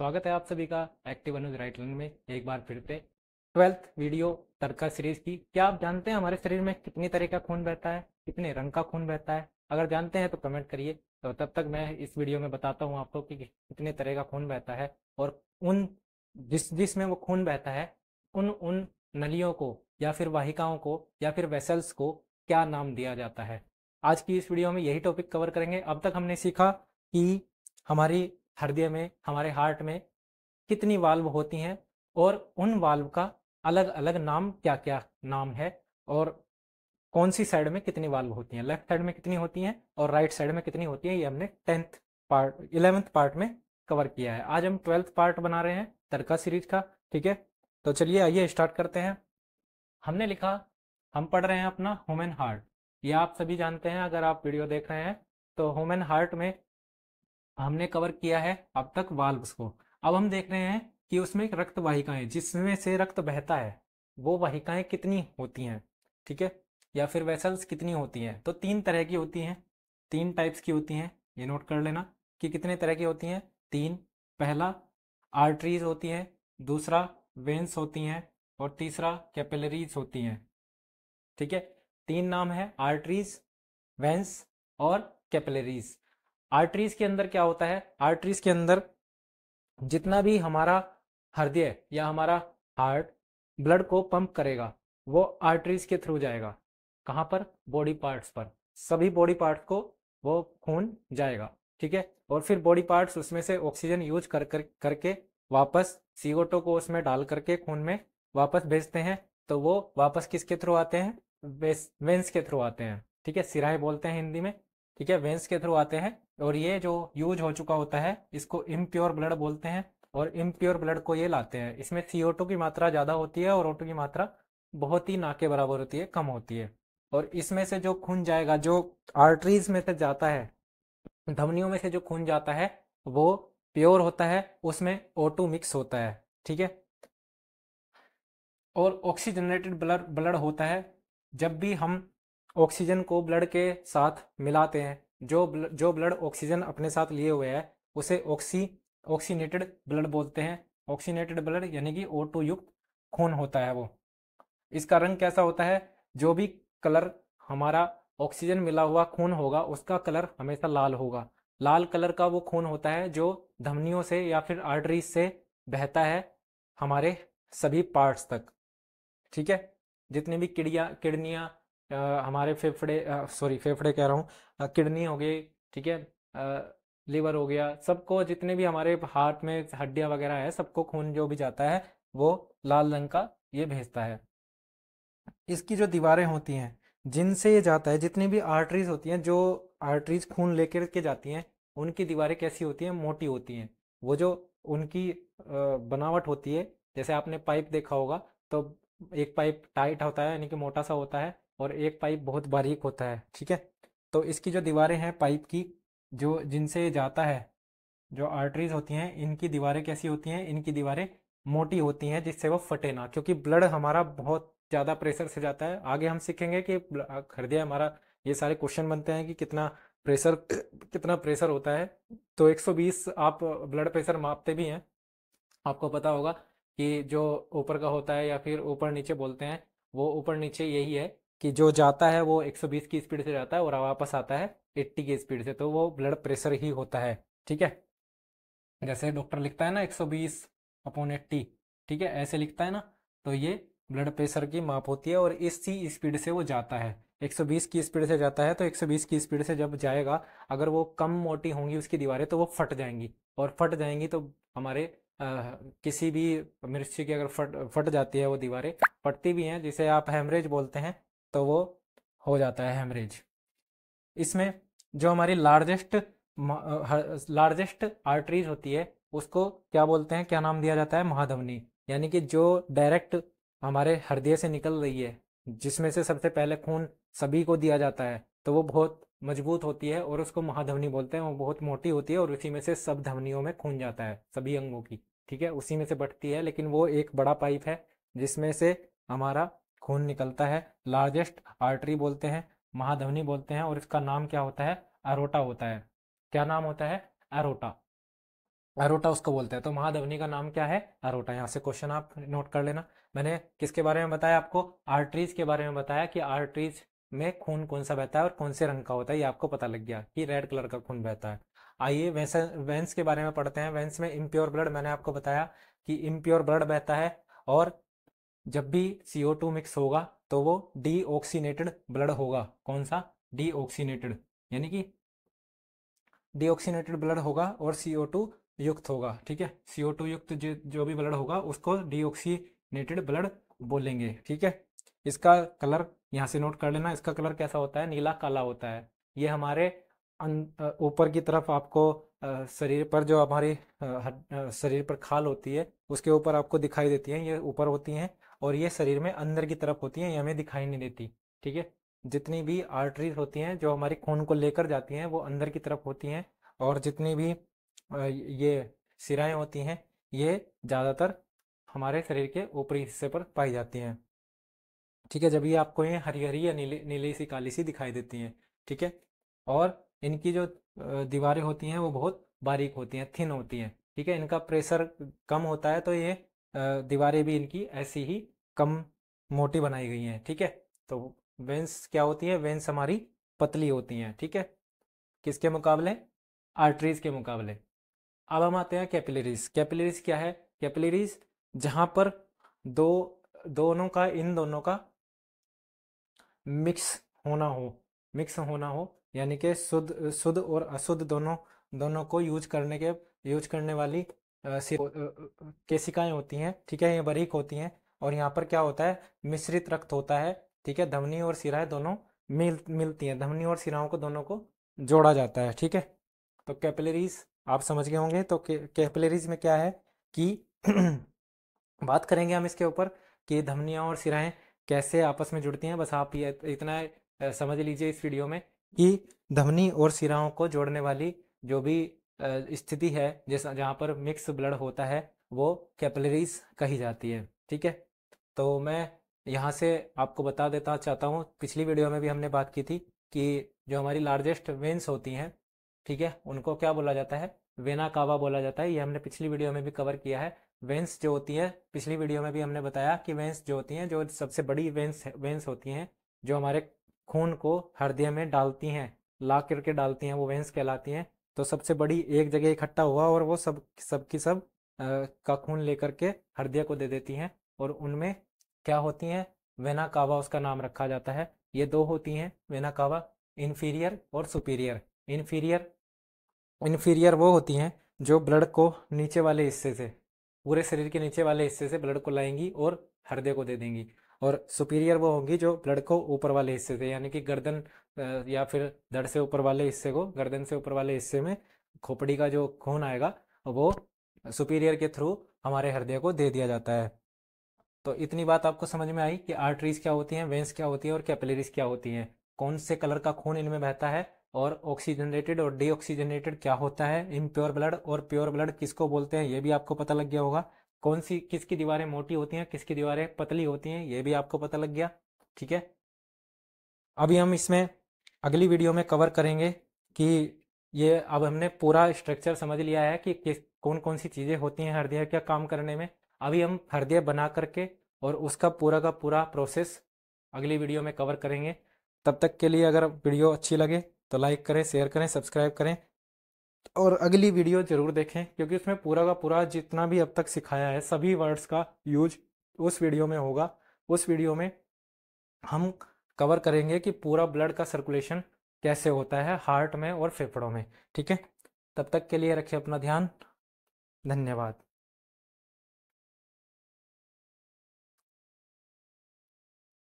स्वागत है आप सभी का एक्टिव अनुज राइट लर्न में एक बार फिर से 12th वीडियो तड़का सीरीज की। क्या आप जानते हैं हमारे शरीर में कितनी तरह का खून बहता है, कितने रंग का खून बहता है? अगर जानते हैं तो कमेंट करिए। तो तब तक मैं इस वीडियो में बताता हूँ आपको कि कितने तरह का खून बहता है और उन जिसमें वो खून बहता है उन उन नलियों को या फिर वाहिकाओं को या फिर वेसल्स को क्या नाम दिया जाता है। आज की इस वीडियो में यही टॉपिक कवर करेंगे। अब तक हमने सीखा कि हमारी हृदय में, हमारे हार्ट में कितनी वाल्व होती हैं और उन वाल्व का अलग अलग नाम क्या क्या नाम है और कौन सी साइड में कितनी वाल्व होती हैं, लेफ्ट साइड में कितनी होती हैं और राइट साइड में कितनी होती हैं। ये हमने 10th पार्ट 11th पार्ट में कवर किया है। आज हम 12th पार्ट बना रहे हैं तड़का सीरीज का। ठीक है, तो चलिए आइए स्टार्ट करते हैं। हमने लिखा, हम पढ़ रहे हैं अपना ह्यूमन हार्ट। ये आप सभी जानते हैं अगर आप वीडियो देख रहे हैं। तो ह्यूमन हार्ट में हमने कवर किया है अब तक वाल्व्स को। अब हम देख रहे हैं कि उसमें रक्त वाहिकाएं, जिसमें से रक्त बहता है, वो वाहिकाएं कितनी होती हैं। ठीक है, या फिर वेसल्स कितनी होती हैं। तो तीन तरह की होती हैं, तीन टाइप्स की होती हैं। ये नोट कर लेना कि कितने तरह की होती हैं, तीन। पहला आर्टरीज होती हैं, दूसरा वेन्स होती हैं और तीसरा कैपिलरीज होती हैं। ठीक है, तीन नाम है, आर्टरीज, वेंस और कैपिलरीज। आर्टरीज के अंदर क्या होता है? आर्टरीज के अंदर जितना भी हमारा हृदय या हमारा हार्ट ब्लड को पंप करेगा वो आर्टरीज के थ्रू जाएगा। कहाँ पर? बॉडी पार्ट्स पर। सभी बॉडी पार्ट्स को वो खून जाएगा। ठीक है, और फिर बॉडी पार्ट्स उसमें से ऑक्सीजन यूज करके वापस CO2 को उसमें डाल करके खून में वापस भेजते हैं। तो वो वापस किसके थ्रू आते हैं? वेंस के थ्रू आते हैं। ठीक है, सिराएं बोलते हैं हिंदी में। ठीक है, वेंस के थ्रू आते हैं। और ये जो यूज हो चुका होता है इसको इम्प्योर ब्लड बोलते हैं और इम्प्योर ब्लड को ये लाते हैं। इसमें CO2 की मात्रा ज़्यादा होती है और O2 की मात्रा बहुत ही ना के बराबर होती है, कम होती है। और इसमें से जो खून जाएगा, जो आर्टरीज में से जाता है, धमनियों में से जो खून जाता है वो प्योर होता है, उसमें O2 मिक्स होता है। ठीक है, और ऑक्सीजनेटेड ब्लड ब्लड होता है। जब भी हम ऑक्सीजन को ब्लड के साथ मिलाते हैं, जो ब्लड ऑक्सीजन अपने साथ लिए हुए है उसे ऑक्सीनेटेड ब्लड बोलते हैं। ऑक्सीनेटेड ब्लड यानी कि O2 युक्त खून होता है वो। इसका रंग कैसा होता है? जो भी कलर हमारा ऑक्सीजन मिला हुआ खून होगा उसका कलर हमेशा लाल होगा। लाल कलर का वो खून होता है जो धमनियों से या फिर आर्टरीज से बहता है हमारे सभी पार्ट्स तक। ठीक है, जितनी भी किडनियाँ, हमारे फेफड़े, सॉरी फेफड़े कह रहा हूँ, किडनी हो गई, ठीक है, लिवर हो गया, सबको, जितने भी हमारे हार्ट में हड्डियाँ वगैरह है, सबको खून जो भी जाता है वो लाल रंग का ये भेजता है। इसकी जो दीवारें होती हैं जिनसे ये जाता है, जितनी भी आर्टरीज होती हैं, जो आर्टरीज खून लेकर के जाती हैं, उनकी दीवारें कैसी होती हैं? मोटी होती हैं। वो जो उनकी बनावट होती है, जैसे आपने पाइप देखा होगा, तो एक पाइप टाइट होता है यानी कि मोटा सा होता है और एक पाइप बहुत बारीक होता है। ठीक है, तो इसकी जो दीवारें हैं पाइप की, जो जिनसे ये जाता है, जो आर्टरीज होती हैं, इनकी दीवारें कैसी होती हैं? इनकी दीवारें मोटी होती हैं जिससे वो फटे ना, क्योंकि ब्लड हमारा बहुत ज़्यादा प्रेशर से जाता है। आगे हम सीखेंगे कि हृदय हमारा, ये सारे क्वेश्चन बनते हैं कि कितना प्रेशर होता है। तो 120 आप ब्लड प्रेशर मापते भी हैं, आपको पता होगा कि जो ऊपर का होता है या फिर ऊपर नीचे बोलते हैं, वो ऊपर नीचे यही है कि जो जाता है वो 120 की स्पीड से जाता है और वापस आता है 80 की स्पीड से, तो वो ब्लड प्रेशर ही होता है। ठीक है, जैसे डॉक्टर लिखता है ना 120/80, ठीक है, ऐसे लिखता है ना, तो ये ब्लड प्रेशर की माप होती है और इसी स्पीड से वो जाता है। 120 की स्पीड से जाता है तो 120 की स्पीड से जब जाएगा, अगर वो कम मोटी होंगी उसकी दीवारें तो वो फट जाएंगी, और फट जाएंगी तो हमारे किसी भी मिर्ची की अगर फट फट जाती है वो दीवारें, फटती भी हैं, जिसे आप हेमरेज बोलते हैं, तो वो हो जाता है हेमरेज। इसमें जो हमारी लार्जेस्ट आर्टरीज होती है उसको क्या बोलते हैं, क्या नाम दिया जाता है? महाधमनी। यानी कि जो डायरेक्ट हमारे हृदय से निकल रही है, जिसमें से सबसे पहले खून सभी को दिया जाता है, तो वो बहुत मजबूत होती है और उसको महाधमनी बोलते हैं। वो बहुत मोटी होती है और उसी में से सब धमनियों में खून जाता है, सभी अंगों की। ठीक है, उसी में से बढ़ती है, लेकिन वो एक बड़ा पाइप है जिसमें से हमारा खून निकलता है। लार्जेस्ट आर्टरी बोलते हैं, महाधमनी बोलते हैं, और इसका नाम क्या होता है? अरोटा होता है। क्या नाम होता है? अरोटा। अरोटा उसको बोलते हैं। तो महाधमनी का नाम क्या है? अरोटा। यहाँ से क्वेश्चन आप नोट कर लेना। मैंने किसके बारे में बताया आपको? आर्टरीज के बारे में बताया कि आर्टरीज में खून कौन सा बहता है और कौन से रंग का होता है। ये आपको पता लग गया कि रेड कलर का खून बहता है। आइए वेंस के बारे में पढ़ते हैं। वेंस में इम्प्योर ब्लड, मैंने आपको बताया कि इम्प्योर ब्लड बहता है, और जब भी CO2 मिक्स होगा तो वो डीऑक्सीनेटेड ब्लड होगा। कौन सा? डीऑक्सीनेटेड, यानी कि डीऑक्सीनेटेड ब्लड होगा और CO2 युक्त होगा। ठीक है, CO2 युक्त जो भी ब्लड होगा उसको डीऑक्सीनेटेड ब्लड बोलेंगे। ठीक है, इसका कलर यहाँ से नोट कर लेना। इसका कलर कैसा होता है? नीला काला होता है। ये हमारे ऊपर की तरफ आपको शरीर पर जो हमारी शरीर पर खाल होती है उसके ऊपर आपको दिखाई देती है, ये ऊपर होती हैं। और ये शरीर में अंदर की तरफ होती हैं, ये हमें दिखाई नहीं देती। ठीक है, जितनी भी आर्टरीज होती हैं जो हमारी खून को लेकर जाती हैं वो अंदर की तरफ होती हैं, और जितनी भी ये सिराएं होती हैं ये ज़्यादातर हमारे शरीर के ऊपरी हिस्से पर पाई जाती हैं। ठीक है, जब ये आपको ये हरी हरी या नीली नीली सी काली सी दिखाई देती हैं। ठीक है, और इनकी जो दीवारें होती हैं वो बहुत बारीक होती हैं, थिन होती हैं। ठीक है, इनका प्रेशर कम होता है तो ये दीवारें भी इनकी ऐसी ही कम मोटी बनाई गई हैं। ठीक है, तो वेंस क्या होती है? वेंस हमारी पतली होती हैं। ठीक है, किसके मुकाबले? आर्टरीज के मुकाबले। अब हम आते हैं कैपिलरीज। कैपिलरीज क्या है? कैपिलरीज जहां पर दो दोनों का इन दोनों का मिक्स होना हो, मिक्स होना हो, यानी कि शुद्ध शुद्ध और अशुद्ध दोनों दोनों को यूज करने वाली केशिकाएं होती हैं। ठीक है, ये बारीक होती हैं, और यहाँ पर क्या होता है? मिश्रित रक्त होता है। ठीक है, धमनी और शिराएं दोनों मिलती हैं, धमनी और शिराओं को दोनों को जोड़ा जाता है। ठीक है, तो कैपिलरीज आप समझ गए होंगे। तो कैपिलरीज में क्या है कि बात करेंगे हम इसके ऊपर कि धमनियां और शिराएं कैसे आपस में जुड़ती हैं। बस आप ये इतना समझ लीजिए इस वीडियो में कि धमनी और शिराओं को जोड़ने वाली जो भी स्थिति है, जैसा जहाँ पर मिक्स ब्लड होता है, वो कैपिलरीज कही जाती है। ठीक है, तो मैं यहाँ से आपको बता देता चाहता हूँ, पिछली वीडियो में भी हमने बात की थी कि जो हमारी लार्जेस्ट वेन्स होती हैं, ठीक है, उनको क्या बोला जाता है? वेना कावा बोला जाता है। ये हमने पिछली वीडियो में भी कवर किया है। वेंस जो होती है, पिछली वीडियो में भी हमने बताया कि वेंस जो होती हैं, जो सबसे बड़ी वेंस होती हैं जो हमारे खून को हृदय में डालती हैं, ला करके डालती हैं, वो वेंस कहलाती हैं। तो सबसे बड़ी एक जगह इकट्ठा हुआ और वो सब की सब का खून लेकर के हृदय को दे देती हैं, और उनमें क्या होती हैं? वेना कावा उसका नाम रखा जाता है। ये दो होती हैं वेना कावा, इन्फीरियर और सुपीरियर। इन्फीरियर इन्फीरियर वो होती हैं जो ब्लड को नीचे वाले हिस्से से, पूरे शरीर के नीचे वाले हिस्से से ब्लड को लाएंगी और हृदय को दे देंगी। और सुपीरियर वो होंगी जो ब्लड को ऊपर वाले हिस्से से, यानी कि गर्दन या फिर धड़ से ऊपर वाले हिस्से को, गर्दन से ऊपर वाले हिस्से में खोपड़ी का जो खून आएगा वो सुपीरियर के थ्रू हमारे हृदय को दे दिया जाता है। तो इतनी बात आपको समझ में आई कि आर्टरीज क्या होती हैं, वेंस क्या होती हैं और कैपिलरीज क्या होती हैं, कौन से कलर का खून इनमें बहता है, और ऑक्सीजनेटेड और डीऑक्सीजनेटेड क्या होता है, इम्प्योर ब्लड और प्योर ब्लड किसको बोलते हैं, ये भी आपको पता लग गया होगा। कौन सी किसकी दीवारें मोटी होती हैं, किसकी दीवारें पतली होती हैं, ये भी आपको पता लग गया। ठीक है, अभी हम इसमें अगली वीडियो में कवर करेंगे कि ये, अब हमने पूरा स्ट्रक्चर समझ लिया है कि कौन कौन सी चीज़ें होती हैं हृदय का काम करने में। अभी हम हृदय बना करके और उसका पूरा का पूरा प्रोसेस अगली वीडियो में कवर करेंगे। तब तक के लिए अगर वीडियो अच्छी लगे तो लाइक करें, शेयर करें, सब्सक्राइब करें, और अगली वीडियो ज़रूर देखें, क्योंकि उसमें पूरा का पूरा जितना भी अब तक सिखाया है सभी वर्ड्स का यूज उस वीडियो में होगा। उस वीडियो में हम कवर करेंगे कि पूरा ब्लड का सर्कुलेशन कैसे होता है हार्ट में और फेफड़ों में। ठीक है, तब तक के लिए रखिए अपना ध्यान। धन्यवाद।